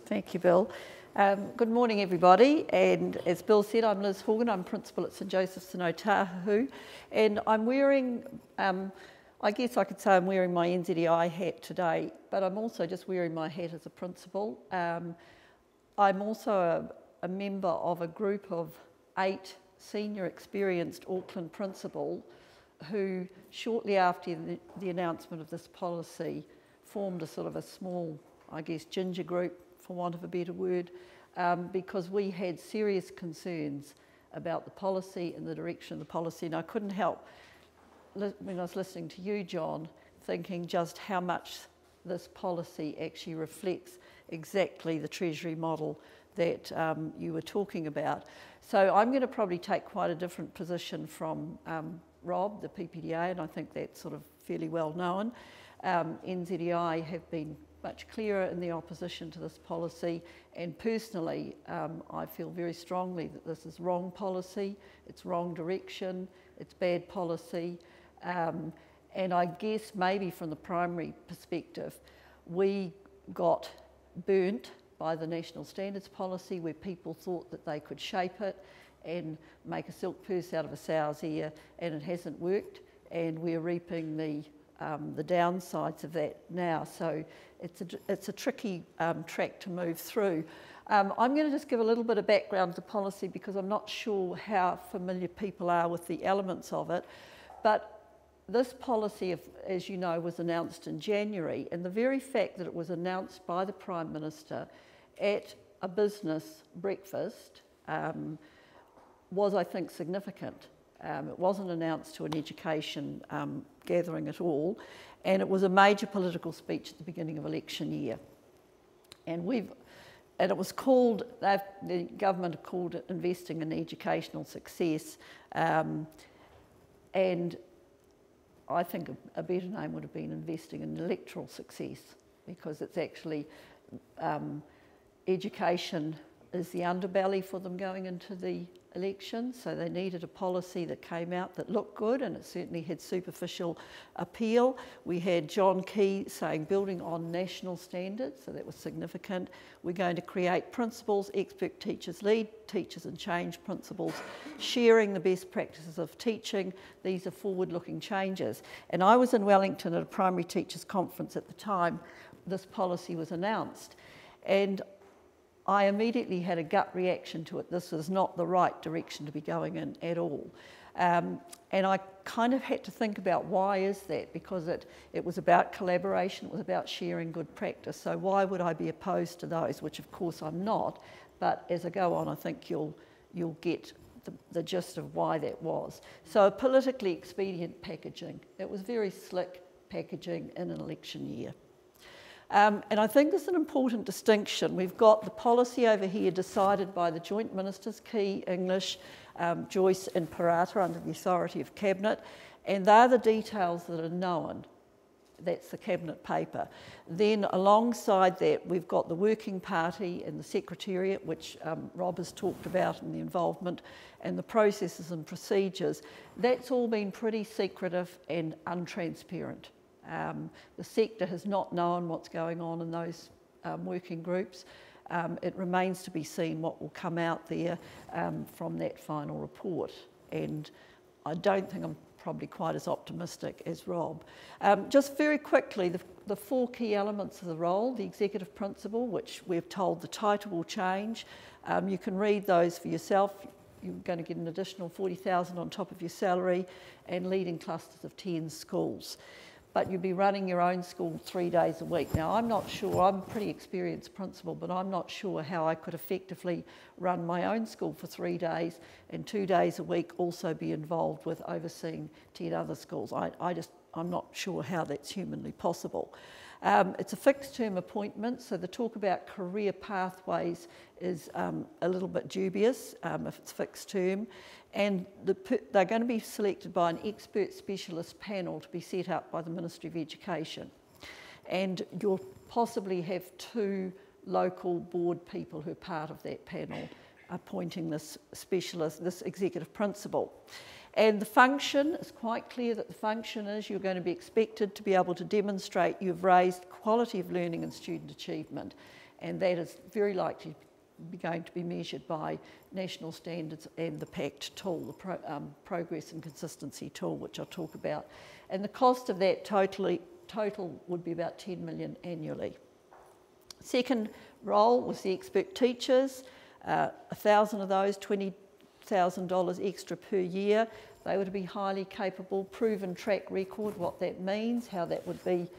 Thank you, Bill. Good morning, everybody. And as Bill said, I'm Liz Horgan. I'm principal at St Joseph's in Otahuhu. And I'm wearing, I guess I could say I'm wearing my NZEI hat today, but I'm also just wearing my hat as a principal. I'm also a member of a group of 8 senior experienced Auckland principals who, shortly after the announcement of this policy, formed a sort of a small, I guess, ginger group, for want of a better word, because we had serious concerns about the policy and the direction of the policy. And I couldn't help, when I was listening to you, John, thinking just how much this policy actually reflects exactly the Treasury model that you were talking about. So I'm going to probably take quite a different position from Rob, the PPDA, and I think that's sort of fairly well known. NZEI have been much clearer in the opposition to this policy, and personally I feel very strongly that this is wrong policy, it's wrong direction, it's bad policy, and I guess maybe from the primary perspective we got burnt by the national standards policy, where people thought that they could shape it and make a silk purse out of a sow's ear, and it hasn't worked, and we're reaping the downsides of that now. So it's a tricky track to move through. I'm going to just give a little bit of background to policy because I'm not sure how familiar people are with the elements of it. But this policy, as you know, was announced in January, and the very fact that it was announced by the Prime Minister at a business breakfast was, I think, significant. It wasn't announced to an education gathering at all, and it was a major political speech at the beginning of election year. And it was called, the government called it investing in educational success, and I think a better name would have been investing in electoral success, because it's actually education is the underbelly for them going into the election, so they needed a policy that came out that looked good, and it certainly had superficial appeal. We had John Key saying building on national standards, so that was significant. We're going to create principles, expert teachers, lead teachers and change principles, sharing the best practices of teaching. These are forward-looking changes. And I was in Wellington at a primary teachers conference at the time this policy was announced, and I immediately had a gut reaction to it. This was not the right direction to be going in at all. And I kind of had to think about why is that, because it was about collaboration, it was about sharing good practice. So why would I be opposed to those, which of course I'm not, but as I go on I think you'll get the gist of why that was. So politically expedient packaging. It was very slick packaging in an election year. And I think there's an important distinction. We've got the policy over here decided by the Joint Ministers, Key, English, Joyce and Parata under the authority of Cabinet, and they're the details that are known. That's the Cabinet paper. Then alongside that we've got the Working Party and the Secretariat, which Rob has talked about, and the involvement and the processes and procedures. That's all been pretty secretive and untransparent. The sector has not known what's going on in those working groups. It remains to be seen what will come out there from that final report, and I don't think I'm probably quite as optimistic as Rob. Just very quickly, the 4 key elements of the role: the executive principal, which we've told the title will change. You can read those for yourself. You're going to get an additional $40,000 on top of your salary, and leading clusters of 10 schools. But you'll be running your own school 3 days a week. Now, I'm not sure, I'm a pretty experienced principal, but I'm not sure how I could effectively run my own school for 3 days and 2 days a week also be involved with overseeing 10 other schools. I'm not sure how that's humanly possible. It's a fixed term appointment, so the talk about career pathways is a little bit dubious if it's fixed term. And they're going to be selected by an expert specialist panel to be set up by the Ministry of Education. And you'll possibly have 2 local board people who are part of that panel appointing this specialist, this executive principal. And the function is quite clear that the function is you're going to be expected to be able to demonstrate you've raised quality of learning and student achievement. and that is very likely going to be measured by national standards and the PACT tool, the Progress and Consistency tool, which I'll talk about. And the cost of that total would be about 10 million annually. Second role was the expert teachers, 1,000 of those, $20,000 extra per year. They were to be highly capable, proven track record. What that means, how that would be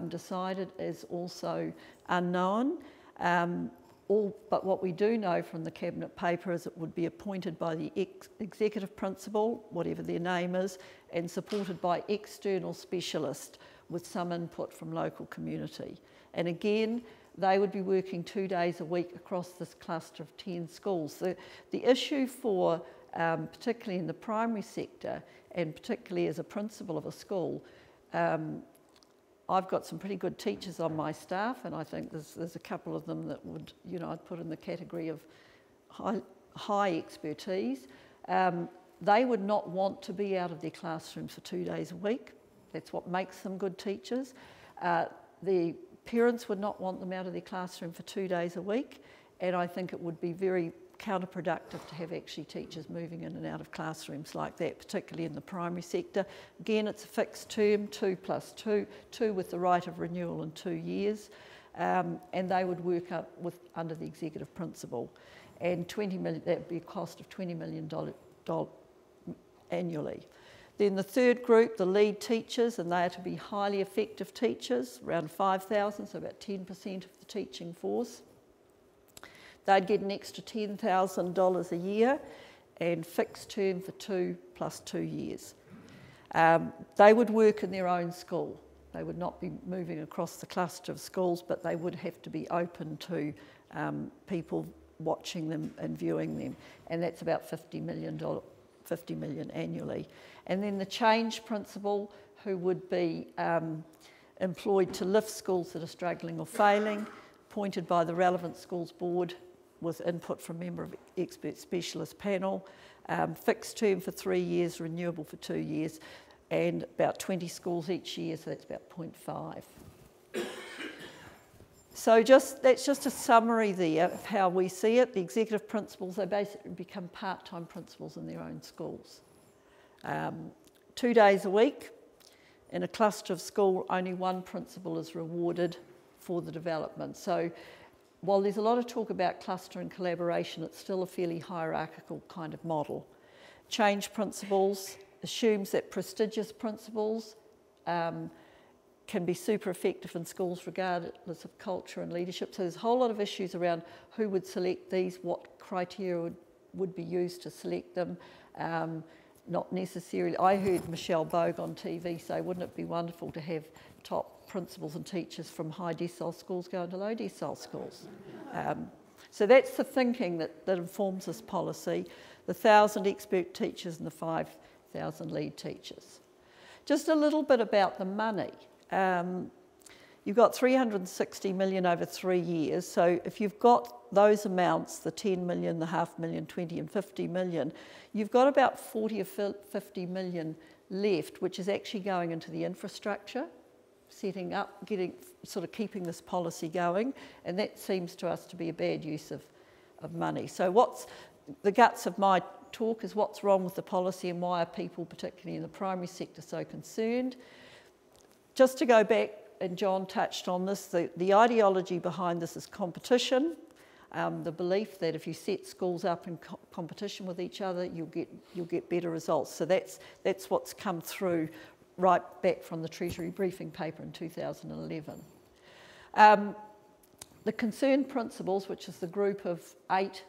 decided is also unknown. But what we do know from the Cabinet paper is it would be appointed by the executive principal, whatever their name is, and supported by external specialists with some input from local community. And again, they would be working 2 days a week across this cluster of 10 schools. The issue for, particularly in the primary sector, and particularly as a principal of a school, I've got some pretty good teachers on my staff, and I think there's a couple of them that would, you know, I'd put in the category of high expertise. They would not want to be out of their classrooms for 2 days a week. That's what makes them good teachers. The parents would not want them out of their classroom for 2 days a week, and I think it would be very counterproductive to have actually teachers moving in and out of classrooms like that, particularly in the primary sector. Again, it's a fixed term, 2 plus 2, 2 with the right of renewal in 2 years, and they would work up under the executive principal. And 20 million, that would be a cost of $20 million annually. Then the third group, the lead teachers, and they are to be highly effective teachers, around 5,000, so about 10% of the teaching force. They'd get an extra $10,000 a year and fixed term for 2 plus 2 years. They would work in their own school. They would not be moving across the cluster of schools, but they would have to be open to people watching them and viewing them. And that's about $50 million annually. And then the change principal, who would be employed to lift schools that are struggling or failing, appointed by the relevant schools board with input from member of expert specialist panel, fixed term for 3 years, renewable for 2 years, and about 20 schools each year, so that's about 0.5. So that's just a summary there of how we see it. The executive principals, they basically become part-time principals in their own schools. 2 days a week. In a cluster of school, only one principal is rewarded for the development. So while there's a lot of talk about cluster and collaboration, it's still a fairly hierarchical kind of model. Change principles assumes that prestigious principals can be super effective in schools regardless of culture and leadership. So there's a whole lot of issues around who would select these, what criteria would be used to select them. Not necessarily, I heard Michelle Bogue on TV say, wouldn't it be wonderful to have top principals and teachers from high decile schools going to low decile schools? So that's the thinking that informs this policy, the 1,000 expert teachers and the 5,000 lead teachers. Just a little bit about the money. You've got 360 million over 3 years, so if you've got those amounts, the 10 million, the half million, 20 and 50 million, you've got about 40 or 50 million left, which is actually going into the infrastructure, setting up, keeping this policy going, and that seems to us to be a bad use of money. So what's the guts of my talk is what's wrong with the policy and why are people, particularly in the primary sector, so concerned. Just to go back, and John touched on this, the ideology behind this is competition, the belief that if you set schools up in competition with each other, you'll get better results. So that's what's come through right back from the Treasury briefing paper in 2011. The concerned principals, which is the group of 8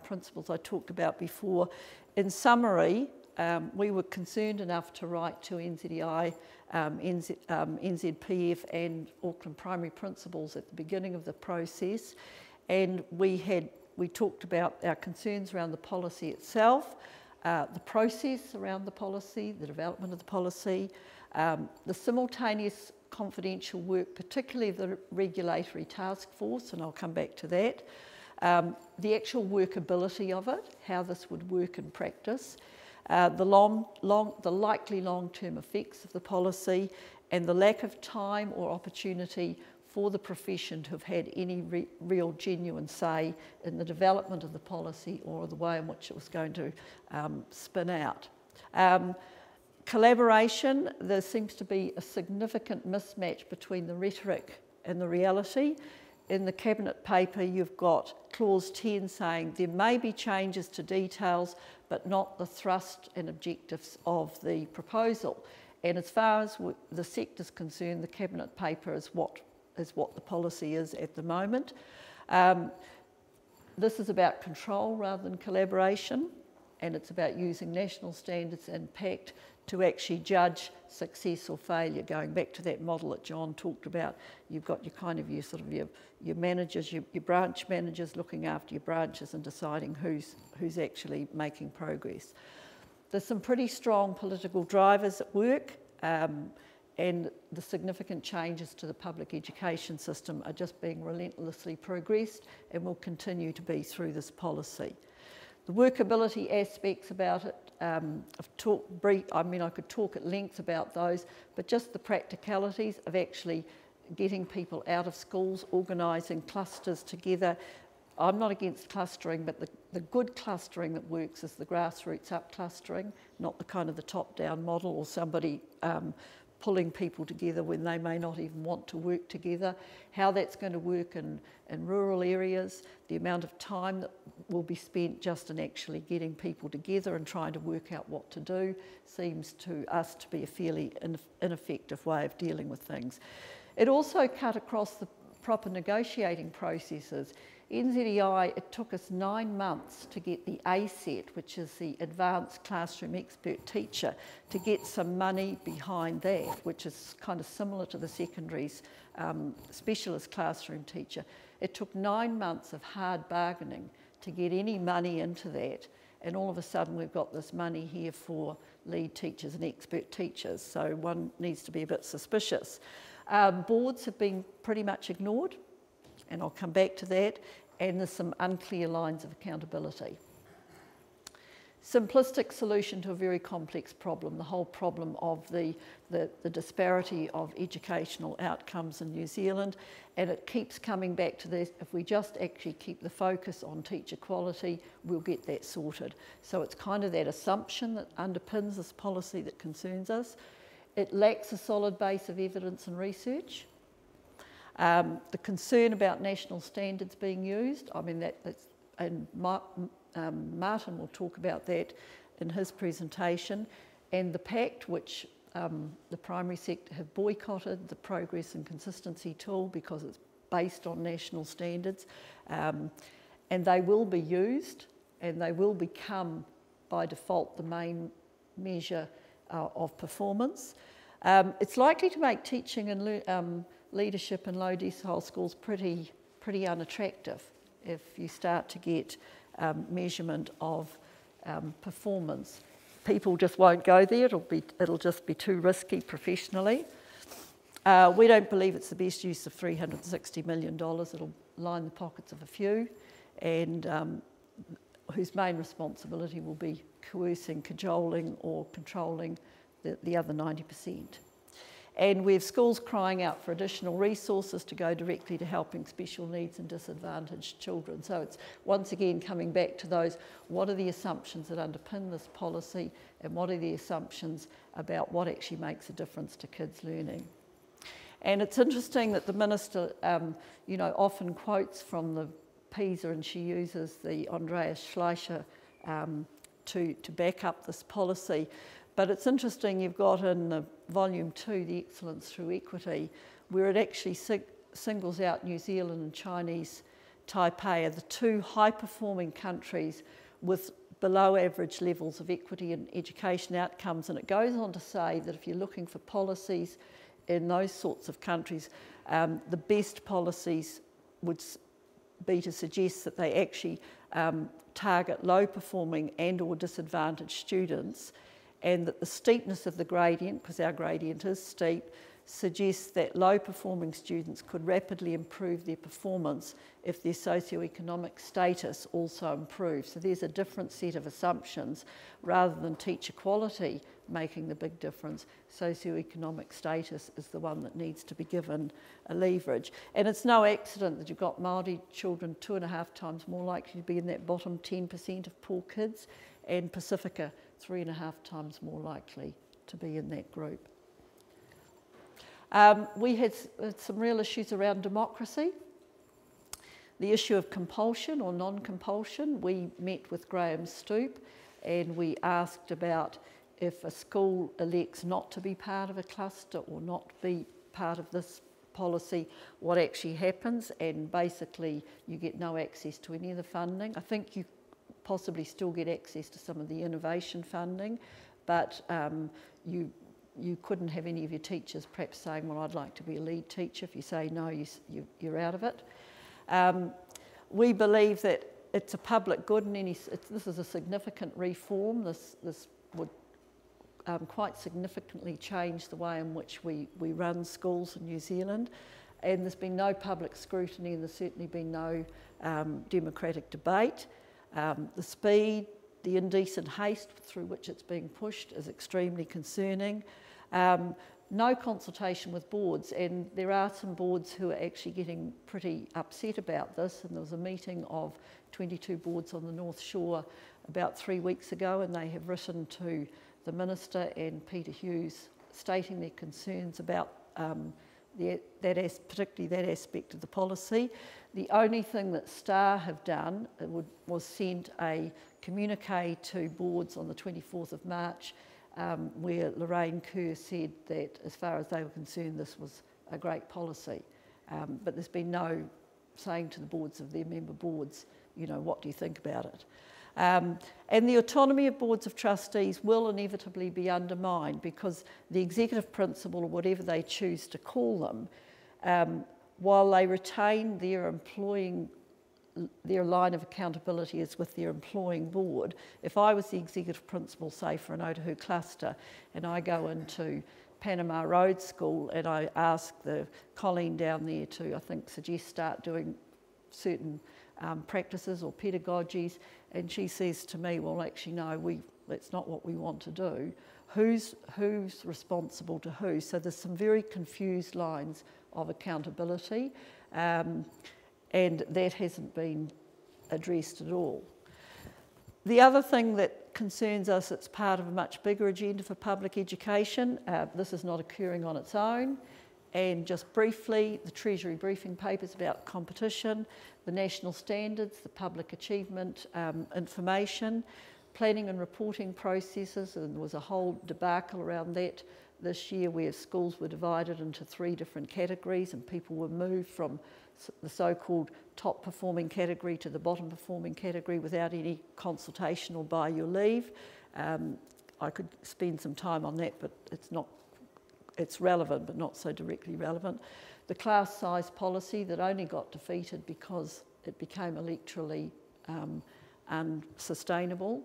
principles I talked about before, in summary, we were concerned enough to write to NZEI, NZPF and Auckland primary principals at the beginning of the process, and we talked about our concerns around the policy itself, the process around the policy, the development of the policy, the simultaneous confidential work, particularly of the regulatory task force, and I'll come back to that, the actual workability of it, how this would work in practice, the likely long-term effects of the policy, and the lack of time or opportunity for the profession to have had any real genuine say in the development of the policy or the way in which it was going to spin out. Collaboration, there seems to be a significant mismatch between the rhetoric and the reality. In the Cabinet paper, you've got clause 10 saying there may be changes to details, but not the thrust and objectives of the proposal. And as far as the sector's concerned, the Cabinet paper is what the policy is at the moment. This is about control rather than collaboration, and it's about using national standards and PACT to actually judge success or failure. Going back to that model that John talked about, you've got your managers, your branch managers looking after your branches and deciding who's actually making progress. There's some pretty strong political drivers at work, and the significant changes to the public education system are just being relentlessly progressed and will continue to be through this policy. The workability aspects about it, I could talk at length about those, but just the practicalities of actually getting people out of schools, organising clusters together. I'm not against clustering, but the good clustering that works is the grassroots up clustering, not the kind of the top-down model or somebody pulling people together when they may not even want to work together. How that's going to work in rural areas, the amount of time that will be spent just in actually getting people together and trying to work out what to do seems to us to be a fairly ineffective way of dealing with things. It also cut across the proper negotiating processes. NZEI, it took us 9 months to get the ASET, which is the Advanced Classroom Expert Teacher, to get some money behind that, which is kind of similar to the secondary's specialist classroom teacher. It took 9 months of hard bargaining to get any money into that, and all of a sudden we've got this money here for lead teachers and expert teachers, so one needs to be a bit suspicious. Boards have been pretty much ignored, and I'll come back to that, and there's some unclear lines of accountability. Simplistic solution to a very complex problem, the whole problem of the disparity of educational outcomes in New Zealand, and it keeps coming back to this: if we just actually keep the focus on teacher quality, we'll get that sorted. So it's kind of that assumption that underpins this policy that concerns us. It lacks a solid base of evidence and research. The concern about national standards being used, I mean, and Martin will talk about that in his presentation, and the PACT, which the primary sector have boycotted, the progress and consistency tool, because it's based on national standards, and they will be used, and they will become by default the main measure of performance. It's likely to make teaching and leadership in low decile schools pretty unattractive if you start to get measurement of performance. People just won't go there. It'll just be too risky professionally. We don't believe it's the best use of $360 million. It'll line the pockets of a few, and whose main responsibility will be coercing, cajoling or controlling the other 90%. And we have schools crying out for additional resources to go directly to helping special needs and disadvantaged children. So it's once again coming back to those, what are the assumptions that underpin this policy, and what are the assumptions about what actually makes a difference to kids' learning. And it's interesting that the Minister often quotes from the PISA, and she uses the Andreas Schleicher to back up this policy. But it's interesting, you've got in the volume 2, the Excellence Through Equity, where it actually singles out New Zealand and Chinese Taipei are the two high-performing countries with below average levels of equity and education outcomes. And it goes on to say that if you're looking for policies in those sorts of countries, the best policies would be to suggest that they actually target low-performing and or disadvantaged students, and that the steepness of the gradient, because our gradient is steep, suggests that low-performing students could rapidly improve their performance if their socioeconomic status also improves. So there's a different set of assumptions. Rather than teacher quality making the big difference, socioeconomic status is the one that needs to be given a leverage. And it's no accident that you've got Māori children 2.5 times more likely to be in that bottom 10% of poor kids, and Pacifica 3.5 times more likely to be in that group. We had some real issues around democracy. The issue of compulsion or non-compulsion, we met with Graham Stoop and we asked about if a school elects not to be part of a cluster or not be part of this policy, what actually happens, and basically you get no access to any of the funding. I think you possibly still get access to some of the innovation funding, but you couldn't have any of your teachers perhaps saying, well, I'd like to be a lead teacher. If you say no, you're out of it. We believe that it's a public good, and this is a significant reform. This would quite significantly change the way in which we run schools in New Zealand. And there's been no public scrutiny, and there's certainly been no democratic debate. The speed, the indecent haste through which it's being pushed is extremely concerning. No consultation with boards, and there are some boards who are actually getting pretty upset about this, and there was a meeting of 22 boards on the North Shore about 3 weeks ago, and they have written to the Minister and Peter Hughes stating their concerns about particularly that aspect of the policy. The only thing that STAR have done was sent a communique to boards on the 24th of March where Lorraine Kerr said that as far as they were concerned this was a great policy. But there's been no saying to the boards of their member boards, you know, what do you think about it? And the autonomy of boards of trustees will inevitably be undermined because the executive principal, or whatever they choose to call them, while they retain their line of accountability is with their employing board. If I was the executive principal, say for an Otahuhu cluster, and I go into Panama Road School and I ask the Colleen down there to, I think, start doing certain practices or pedagogies, and she says to me, well, actually, no, that's not what we want to do. Who's responsible to who? So there's some very confused lines of accountability, and that hasn't been addressed at all. The other thing that concerns us, it's part of a much bigger agenda for public education. This is not occurring on its own. And just briefly, the Treasury briefing papers about competition, the national standards, the public achievement information, planning and reporting processes, and there was a whole debacle around that this year where schools were divided into 3 different categories and people were moved from the so-called top performing category to the bottom performing category without any consultation or by your leave. I could spend some time on that, but it's relevant but not so directly relevant. The class size policy that only got defeated because it became electorally unsustainable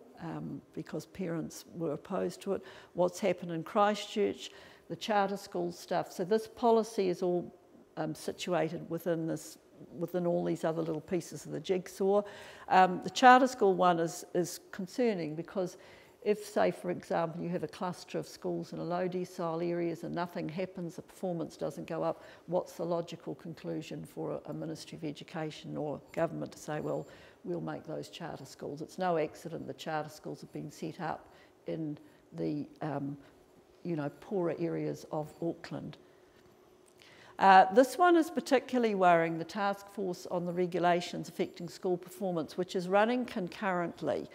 because parents were opposed to it. What's happened in Christchurch, the charter school stuff. So this policy is all situated within all these other little pieces of the jigsaw. The charter school one is concerning because if, say, for example, you have a cluster of schools in a low decile areas and nothing happens, the performance doesn't go up, what's the logical conclusion for a Ministry of Education or government to say, well, we'll make those charter schools? It's no accident the charter schools have been set up in the poorer areas of Auckland. This one is particularly worrying, the task force on the regulations affecting school performance, which is running concurrently.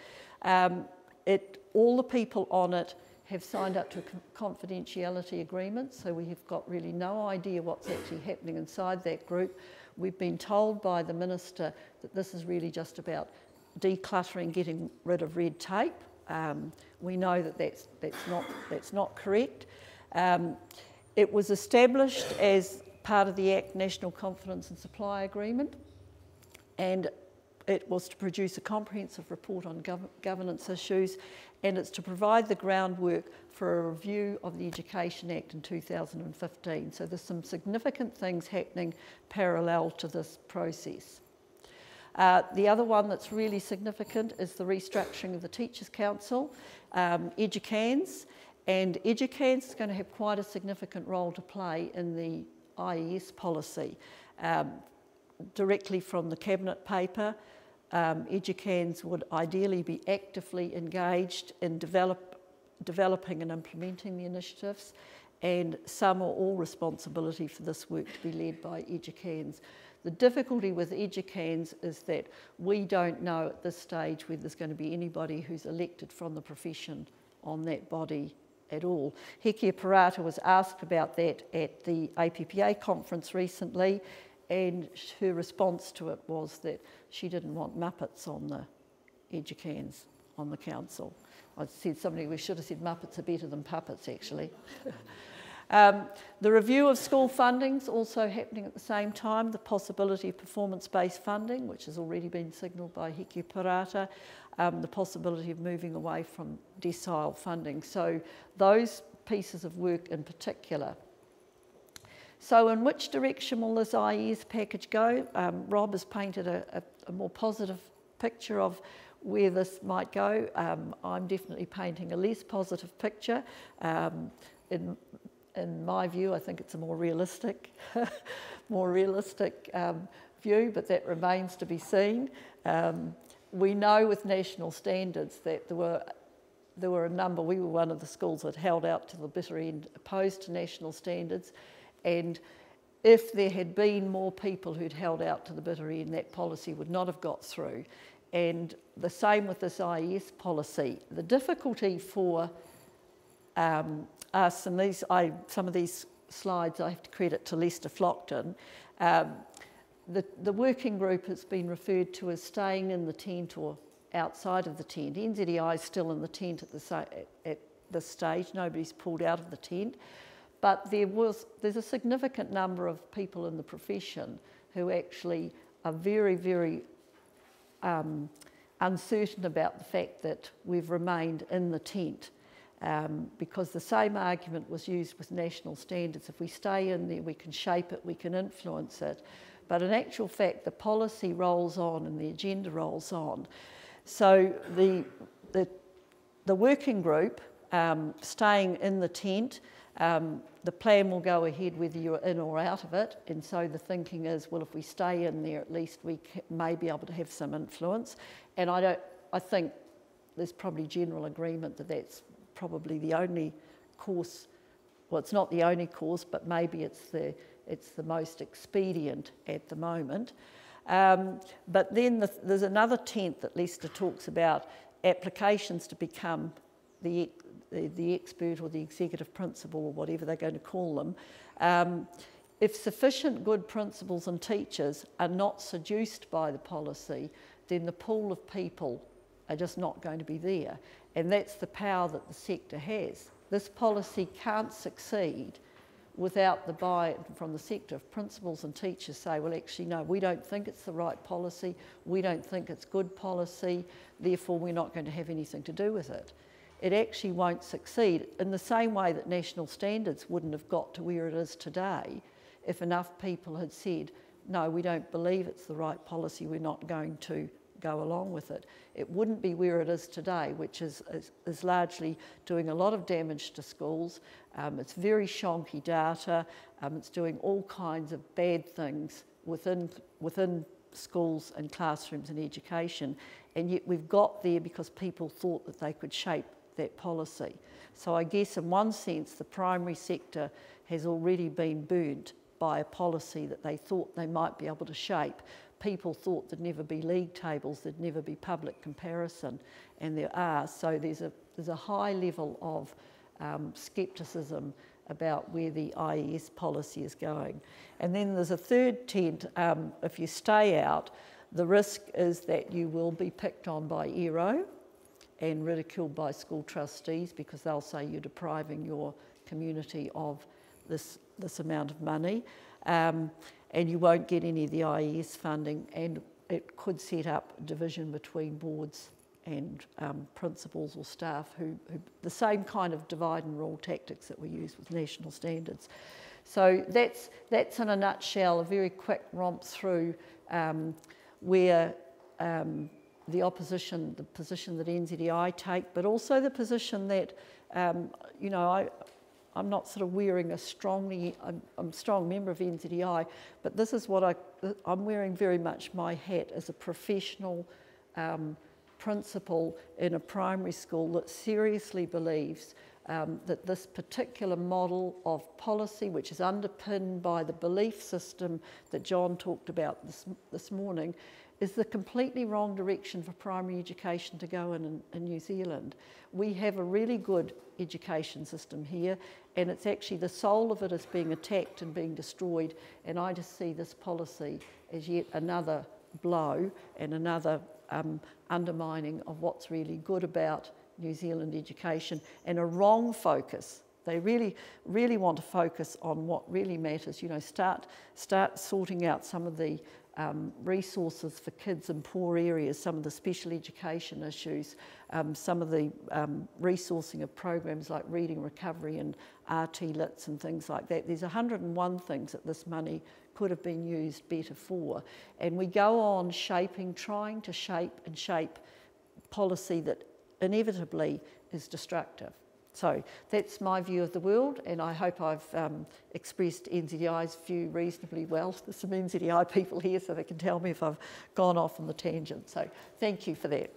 All the people on it have signed up to a confidentiality agreement, so we have got really no idea what's actually happening inside that group. We've been told by the Minister that this is really just about decluttering, getting rid of red tape. We know that that's not correct. It was established as part of the ACT National Confidence and Supply Agreement, and it was to produce a comprehensive report on governance issues, and it's to provide the groundwork for a review of the Education Act in 2015. So there's some significant things happening parallel to this process. The other one that's really significant is the restructuring of the Teachers' Council, Educans, and Educans is going to have quite a significant role to play in the IES policy. Directly from the Cabinet paper, Educans would ideally be actively engaged in developing and implementing the initiatives, and some or all responsibility for this work to be led by Educans. The difficulty with Educans is that we don't know at this stage whether there's going to be anybody who's elected from the profession on that body at all. Hekia Parata was asked about that at the APPA conference recently, and her response to it was that she didn't want Muppets on the Educans on the council. I said we should have said Muppets are better than puppets, actually. The review of school funding's also happening at the same time, the possibility of performance-based funding, which has already been signalled by Hekia Parata, the possibility of moving away from decile funding. So those pieces of work in particular. So in which direction will this IES package go? Rob has painted a more positive picture of where this might go. I'm definitely painting a less positive picture. In my view, I think it's a more realistic, view, but that remains to be seen. We know with national standards that there were a number. We were one of the schools that held out to the bitter end, opposed to national standards, and if there had been more people who'd held out to the bitter end, that policy would not have got through. And the same with this IES policy. The difficulty for us, and some of these slides I have to credit to Lester Flockton, the working group has been referred to as staying in the tent or outside of the tent. NZEI is still in the tent at this stage. Nobody's pulled out of the tent. But there's a significant number of people in the profession who actually are very, very uncertain about the fact that we've remained in the tent. Because the same argument was used with national standards. If we stay in there, we can shape it, we can influence it. But in actual fact, the policy rolls on and the agenda rolls on. So the working group, staying in the tent, the plan will go ahead whether you're in or out of it, and so the thinking is, well, if we stay in there, at least we may be able to have some influence. And I think there's probably general agreement that that's probably the only course. Well, it's not the only course, but maybe it's the most expedient at the moment. But then there's another tent that Lester talks about, applications to become the expert or the executive principal or whatever they're going to call them. If sufficient good principals and teachers are not seduced by the policy, then the pool of people are just not going to be there. And that's the power that the sector has. This policy can't succeed without the buy-in from the sector. If principals and teachers say, well, actually, no, we don't think it's the right policy, we don't think it's good policy, therefore we're not going to have anything to do with it, it actually won't succeed. In the same way that national standards wouldn't have got to where it is today if enough people had said, no, we don't believe it's the right policy, we're not going to go along with it. It wouldn't be where it is today, which is largely doing a lot of damage to schools. It's very shonky data. It's doing all kinds of bad things within schools and classrooms and education. And yet we've got there because people thought that they could shape that policy. So I guess in one sense the primary sector has already been burnt by a policy that they thought they might be able to shape. People thought there'd never be league tables, there'd never be public comparison, and there are. So there's a high level of scepticism about where the IES policy is going. And then there's a third tent. If you stay out, the risk is that you will be picked on by ERO and ridiculed by school trustees because they'll say you're depriving your community of this amount of money. And you won't get any of the IES funding, and it could set up division between boards and principals or staff who the same kind of divide and rule tactics that we use with national standards. So that's in a nutshell a very quick romp through where the position that NZEI take, but also the position that, you know, I'm not sort of wearing I'm a strong member of NZEI, but this is what I'm wearing very much my hat as a professional principal in a primary school that seriously believes that this particular model of policy, which is underpinned by the belief system that John talked about this morning, is the completely wrong direction for primary education to go in New Zealand. We have a really good education system here, and it's actually the soul of it is being attacked and being destroyed, and I just see this policy as yet another blow and another undermining of what's really good about New Zealand education, and a wrong focus. They really, really want to focus on what really matters. You know, start sorting out some of the resources for kids in poor areas, some of the special education issues, some of the resourcing of programs like reading recovery and RT Lits and things like that. There's 101 things that this money could have been used better for. And we go on trying to shape policy that inevitably is destructive. So that's my view of the world, and I hope I've expressed NZEI's view reasonably well. There's some NZEI people here, so they can tell me if I've gone off on the tangent. So thank you for that.